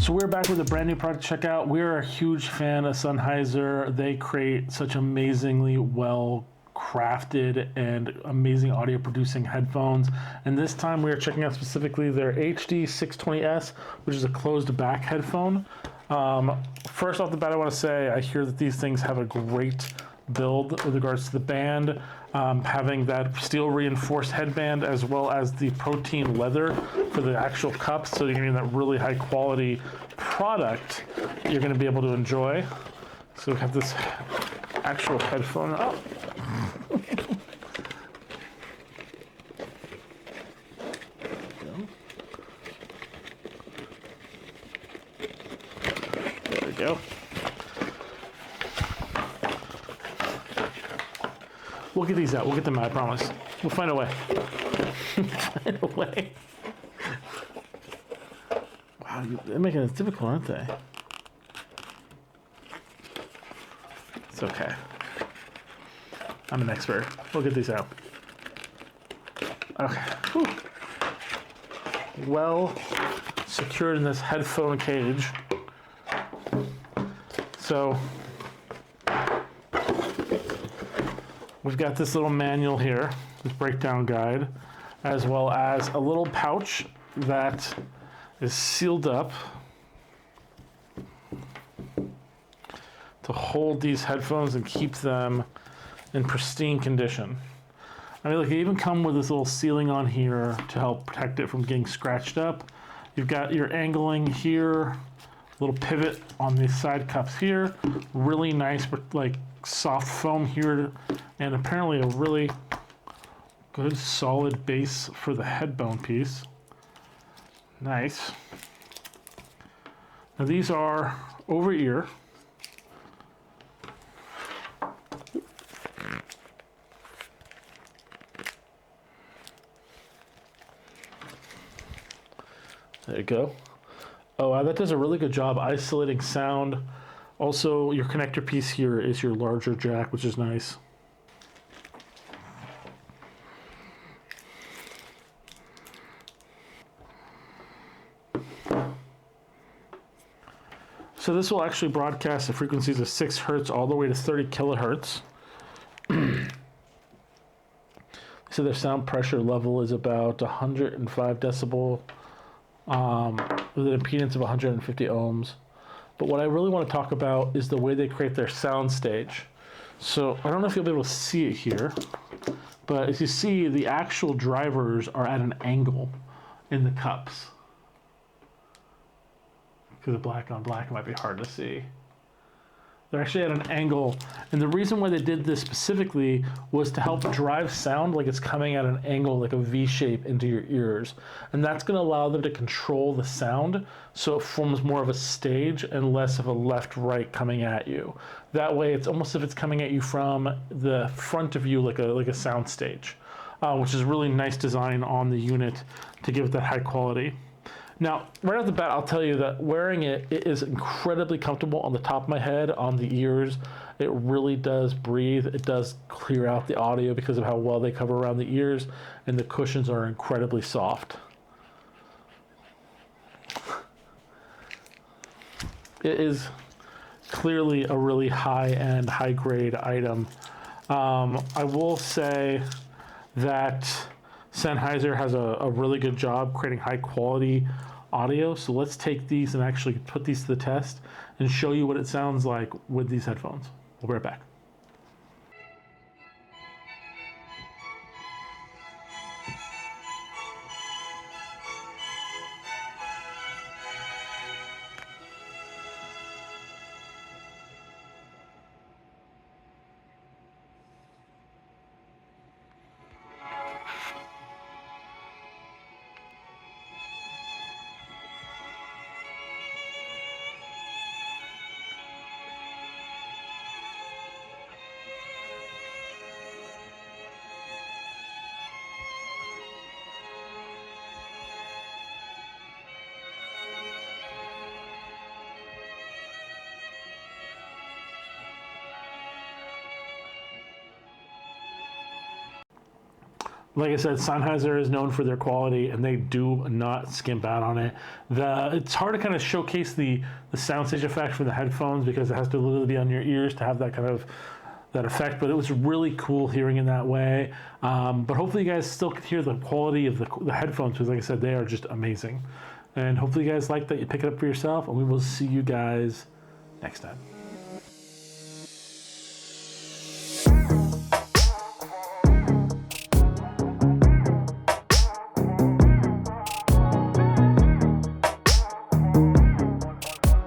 So we're back with a brand new product to check out. We're a huge fan of Sennheiser. They create such amazingly well crafted and amazing audio producing headphones. And this time we are checking out specifically their HD620S, which is a closed back headphone. First off the bat, I want to say I hear that these things have a great build with regards to the band, having that steel reinforced headband as well as the protein leather for the actual cups, so you're getting that really high quality product you're going to be able to enjoy. So we have this actual headphone. There we go. We'll get these out. We'll get them out, I promise. We'll find a way. Find a way. Wow, they're making it difficult, aren't they? It's okay. I'm an expert. We'll get these out. Okay. Whew. Well secured in this headphone cage. So we've got this little manual here, this breakdown guide, as well as a little pouch that is sealed up to hold these headphones and keep them in pristine condition. I mean, look, they even come with this little sealing on here to help protect it from getting scratched up. You've got your angling here, little pivot on the side cups here, really nice, like soft foam here, and apparently a really good solid base for the headbone piece. Nice. Now these are over ear. There you go. Oh, that does a really good job isolating sound. Also, your connector piece here is your larger jack, which is nice. So this will actually broadcast the frequencies of 6 hertz all the way to 30 kilohertz. So their sound pressure level is about 105 decibel with an impedance of 150 ohms. But what I really want to talk about is the way they create their soundstage. So I don't know if you'll be able to see it here, but as you see, the actual drivers are at an angle in the cups. Because of black on black, it might be hard to see. They're actually at an angle, and the reason why they did this specifically was to help drive sound like it's coming at an angle, like a V shape into your ears. And that's going to allow them to control the sound so it forms more of a stage and less of a left-right coming at you. That way, it's almost as if it's coming at you from the front of you like a sound stage, which is really nice design on the unit to give it that high quality. Now, right off the bat, I'll tell you that wearing it is incredibly comfortable on the top of my head, on the ears. It really does breathe. It does clear out the audio because of how well they cover around the ears, and the cushions are incredibly soft. It is clearly a really high-end, high-grade item. I will say that Sennheiser has a really good job creating high quality audio. So let's take these and actually put these to the test and show you what it sounds like with these headphones. We'll be right back. Like I said, Sennheiser is known for their quality, and they do not skimp out on it. It's hard to kind of showcase the soundstage effect from the headphones because it has to literally be on your ears to have that kind of that effect. But it was really cool hearing in that way. But hopefully you guys still can hear the quality of the headphones because, like I said, they are just amazing. And hopefully you guys like that. You pick it up for yourself, and we will see you guys next time.